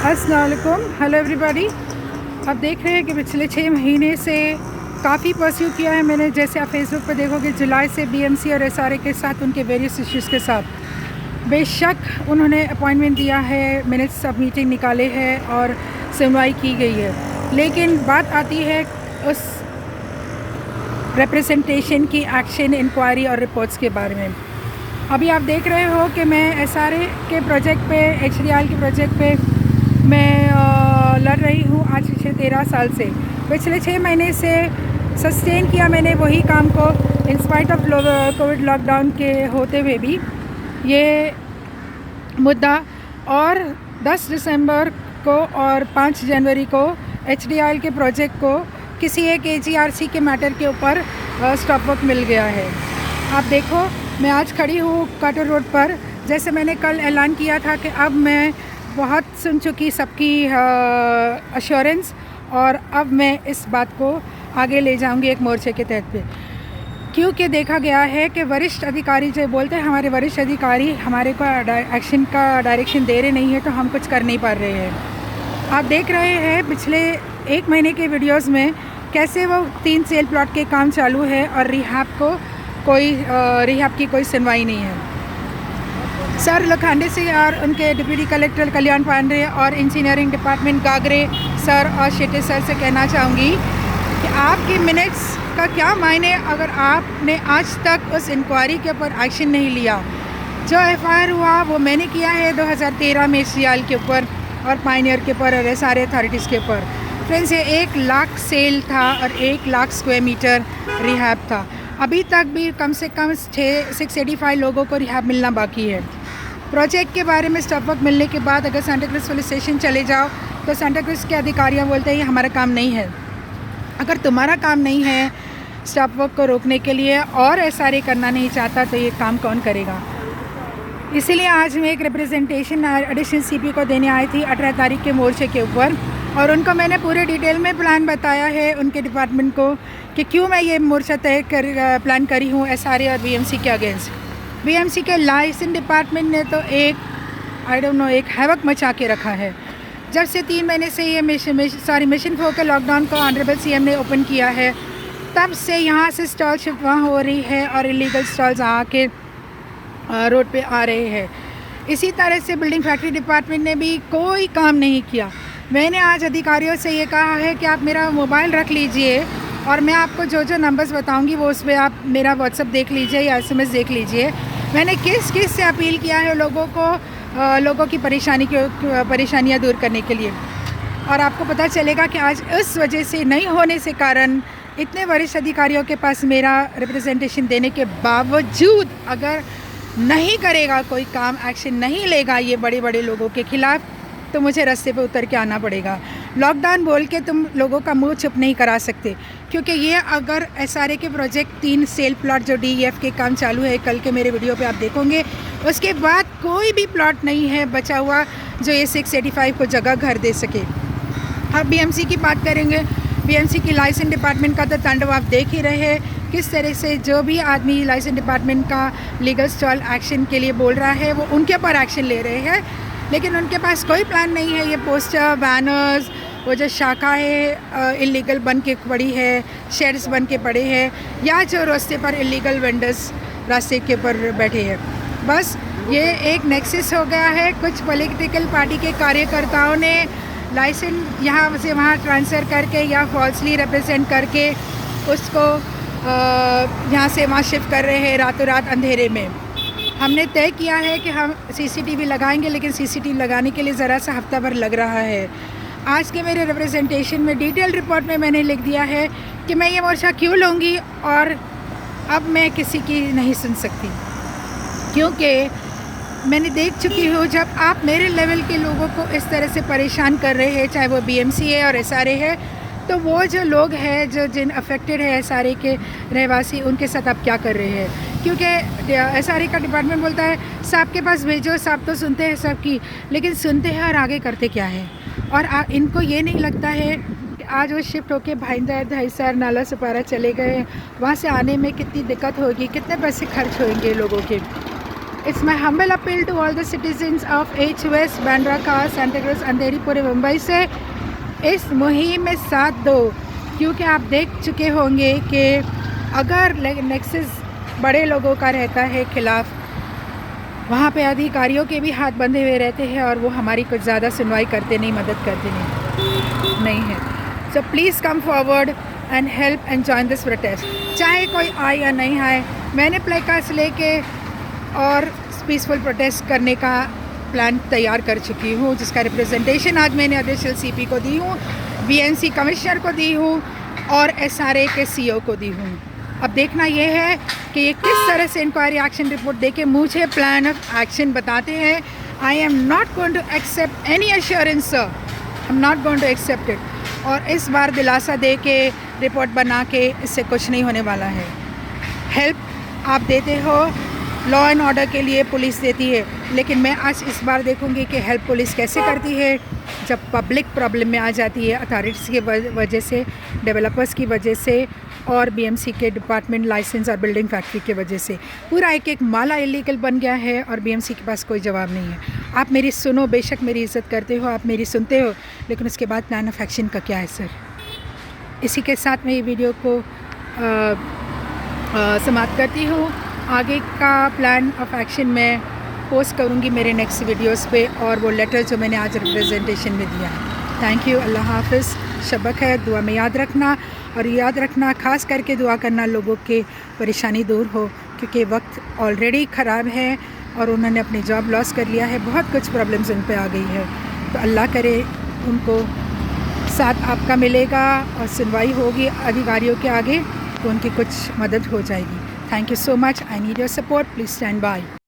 अस्सलाम वालेकुम, hello everybody. आप देख रहे हैं कि पिछले 6 महीने से काफ़ी परस्यू किया है मैंने। जैसे आप फेसबुक पर देखोगे, जुलाई से बीएमसी और एसआरए के साथ, उनके वेरियस इश्यूज़ के साथ बेशक उन्होंने अपॉइंटमेंट दिया है, मिनट्स ऑफ मीटिंग निकाले हैं और सुनवाई की गई है। लेकिन बात आती है उस रिप्रेजेंटेशन की, एक्शन, इंक्वायरी और रिपोर्ट्स के बारे में। अभी आप देख रहे हो कि मैं एसआरए के प्रोजेक्ट पे, एचडीआर के प्रोजेक्ट पे मैं लड़ रही हूँ आज पिछले 13 साल से। पिछले 6 महीने से सस्टेन किया मैंने वही काम को, इंस्पाइट ऑफ कोविड लॉकडाउन के होते हुए भी ये मुद्दा। और 10 दिसंबर को और 5 जनवरी को एचडीआर के प्रोजेक्ट को किसी एक एजीआरसी के मैटर के ऊपर स्टॉप वर्क मिल गया है। आप देखो, मैं आज खड़ी हूँ काटर रोड पर। जैसे मैंने कल ऐलान किया था कि अब मैं बहुत सुन चुकी सबकी अश्योरेंस, और अब मैं इस बात को आगे ले जाऊंगी एक मोर्चे के तहत पे। क्योंकि देखा गया है कि वरिष्ठ अधिकारी जो बोलते हैं, हमारे वरिष्ठ अधिकारी हमारे को एक्शन का डायरेक्शन दे रहे नहीं है, तो हम कुछ कर नहीं पा रहे हैं। आप देख रहे हैं पिछले 1 महीने के वीडियोस में कैसे वो 3 सेल प्लॉट के काम चालू है और रिहाब की कोई सुनवाई नहीं है। सर लोखंडे से और उनके डिप्टी कलेक्टर कल्याण पांडे और इंजीनियरिंग डिपार्टमेंट गागरे सर और शेट्टी सर से कहना चाहूँगी कि आपकी मिनट्स का क्या मायने अगर आपने आज तक उस इंक्वायरी के ऊपर एक्शन नहीं लिया। जो एफआईआर हुआ वो मैंने किया है 2013 में सियाल के ऊपर और पायनियर के ऊपर और सारे अथॉरिटीज़ के ऊपर। फ्रेंड्स, ये 1 लाख सेल था और 1 लाख स्क्वायर मीटर रिहाब था। अभी तक भी कम से कम 685 लोगों को रिहाब मिलना बाकी है। प्रोजेक्ट के बारे में स्टॉप वर्क मिलने के बाद अगर सांता क्रूज पुलिस स्टेशन चले जाओ तो सांता क्रूज के अधिकारियाँ बोलते हैं ये हमारा काम नहीं है। अगर तुम्हारा काम नहीं है स्टॉप वर्क को रोकने के लिए और एसआरए करना नहीं चाहता, तो ये काम कौन करेगा। इसीलिए आज मैं एक रिप्रेजेंटेशन एडिशनल सीपी को देने आई थी 18 तारीख के मोर्चे के ऊपर, और उनको मैंने पूरे डिटेल में प्लान बताया है उनके डिपार्टमेंट को कि क्यों मैं ये मोर्चा प्लान करी हूँ एसआरए और बीएमसी के अगेंस्ट। बीएमसी के लाइसेंस डिपार्टमेंट ने तो एक हैवक मचा के रखा है। जब से 3 महीने से ये मिशन फोकल लॉकडाउन को ऑनरेबल सीएम ने ओपन किया है, तब से यहाँ से स्टॉल शिफ्ट वहाँ हो रही है और इलीगल स्टॉल्स आके रोड पे आ रहे हैं। इसी तरह से बिल्डिंग फैक्ट्री डिपार्टमेंट ने भी कोई काम नहीं किया। मैंने आज अधिकारियों से ये कहा है कि आप मेरा मोबाइल रख लीजिए और मैं आपको जो जो नंबर्स बताऊंगी वो उस पर आप मेरा व्हाट्सअप देख लीजिए या एसएमएस देख लीजिए। मैंने किस से अपील किया है लोगों की परेशानियां दूर करने के लिए। और आपको पता चलेगा कि आज इस वजह से नहीं होने से कारण इतने वरिष्ठ अधिकारियों के पास मेरा रिप्रेजेंटेशन देने के बावजूद अगर नहीं करेगा कोई काम, एक्शन नहीं लेगा ये बड़े बड़े लोगों के खिलाफ, तो मुझे रास्ते पे उतर के आना पड़ेगा। लॉकडाउन बोल के तुम लोगों का मुंह चुप नहीं करा सकते, क्योंकि ये अगर एसआरए के प्रोजेक्ट 3 सेल प्लॉट जो डीईएफ के काम चालू है, कल के मेरे वीडियो पे आप देखोगे, उसके बाद कोई भी प्लॉट नहीं है बचा हुआ जो ये 685 को जगह घर दे सके। अब बीएमसी की बात करेंगे। बीएमसी की लाइसेंस डिपार्टमेंट का तो तांडव आप देख ही रहे हैं, किस तरह से जो भी आदमी लाइसेंस डिपार्टमेंट का लीगल स्टॉल एक्शन के लिए बोल रहा है वो उनके ऊपर एक्शन ले रहे हैं, लेकिन उनके पास कोई प्लान नहीं है। ये पोस्टर, बैनर्स, वो जो शाखा है इलीगल बन के पड़ी है, शेड्स बन के पड़े हैं, या जो रास्ते पर इलीगल वेंडर्स रास्ते के ऊपर बैठे हैं, बस ये एक नेक्सस हो गया है। कुछ पॉलिटिकल पार्टी के कार्यकर्ताओं ने लाइसेंस यहाँ से वहाँ ट्रांसफ़र करके या फॉल्सली रिप्रेजेंट करके उसको यहाँ से वहाँ शिफ्ट कर रहे हैं रातों रात अंधेरे में। हमने तय किया है कि हम सीसीटीवी लगाएंगे, लेकिन सीसीटीवी लगाने के लिए ज़रा सा हफ्ता भर लग रहा है। आज के मेरे रिप्रेजेंटेशन में डिटेल रिपोर्ट में मैंने लिख दिया है कि मैं ये मोर्चा क्यों लूँगी, और अब मैं किसी की नहीं सुन सकती, क्योंकि मैंने देख चुकी हूँ जब आप मेरे लेवल के लोगों को इस तरह से परेशान कर रहे हैं, चाहे वो बीएमसी है और एसआरए है, तो वो जो लोग हैं जो जिन अफेक्टेड है एसआरए के रहवासी, उनके साथ आप क्या कर रहे हैं। क्योंकि एसआरए का डिपार्टमेंट बोलता है साहब के पास भेजो, साहब तो सुनते हैं सबकी, लेकिन सुनते हैं और आगे करते क्या है। और इनको ये नहीं लगता है कि आज वो शिफ्ट होके भाईंदर, दहिसर, नाला सुपारा चले गए, वहाँ से आने में कितनी दिक्कत होगी, कितने पैसे खर्च होंगे लोगों के। It's my humble appeal to all the citizens of H West, Bandra Khas, Santa Cruz, अंधेरी पूरे मुंबई से इस मुहिम में साथ दो, क्योंकि आप देख चुके होंगे कि अगर नेक्सस बड़े लोगों का रहता है खिलाफ, वहाँ पे अधिकारियों के भी हाथ बंधे हुए रहते हैं और वो हमारी कुछ ज़्यादा सुनवाई करते नहीं, मदद करते नहीं है। So please come forward and help and join this protest. चाहे कोई आए या नहीं आए, मैंने प्लेकार्ड्स लेके और पीसफुल प्रोटेस्ट करने का प्लान तैयार कर चुकी हूँ, जिसका रिप्रेजेंटेशन आज मैंने एडिशनल CP को दी हूँ, BNC कमिश्नर को दी हूँ और SRA के CO को दी हूँ। अब देखना ये है कि ये किस तरह से इंक्वायरी एक्शन रिपोर्ट देके मुझे प्लान ऑफ एक्शन बताते हैं। I am not going to accept any assurance sir, I am not going to accept it. और इस बार दिलासा दे के रिपोर्ट बना के इससे कुछ नहीं होने वाला है। हेल्प आप देते हो, लॉ एंड ऑर्डर के लिए पुलिस देती है, लेकिन मैं आज इस बार देखूंगी कि हेल्प पुलिस कैसे करती है जब पब्लिक प्रॉब्लम में आ जाती है, अथॉरिटीज़ की वजह से, डेवलपर्स की वजह से और BMC के डिपार्टमेंट लाइसेंस और बिल्डिंग फैक्ट्री की वजह से। पूरा एक माला इलीगल बन गया है और BMC के पास कोई जवाब नहीं है। आप मेरी सुनो, बेशक मेरी इज़्ज़त करते हो, आप मेरी सुनते हो, लेकिन उसके बाद प्लान ऑफ एक्शन का क्या है सर? इसी के साथ मैं ये वीडियो को समाप्त करती हूँ। आगे का प्लान ऑफ एक्शन मैं पोस्ट करूँगी मेरे नेक्स्ट वीडियोस पे, और वो लेटर जो मैंने आज रिप्रेजेंटेशन में दिया है। थैंक यू, अल्लाह हाफ़िज़, शब खैर। दुआ में याद रखना, और याद रखना ख़ास करके दुआ करना लोगों के परेशानी दूर हो, क्योंकि वक्त ऑलरेडी ख़राब है और उन्होंने अपनी जॉब लॉस कर लिया है, बहुत कुछ प्रॉब्लम्स उन पे आ गई है। तो अल्लाह करे उनको साथ आपका मिलेगा और सुनवाई होगी अधिकारियों के आगे, तो उनकी कुछ मदद हो जाएगी। Thank you so much. I need your support. Please stand by.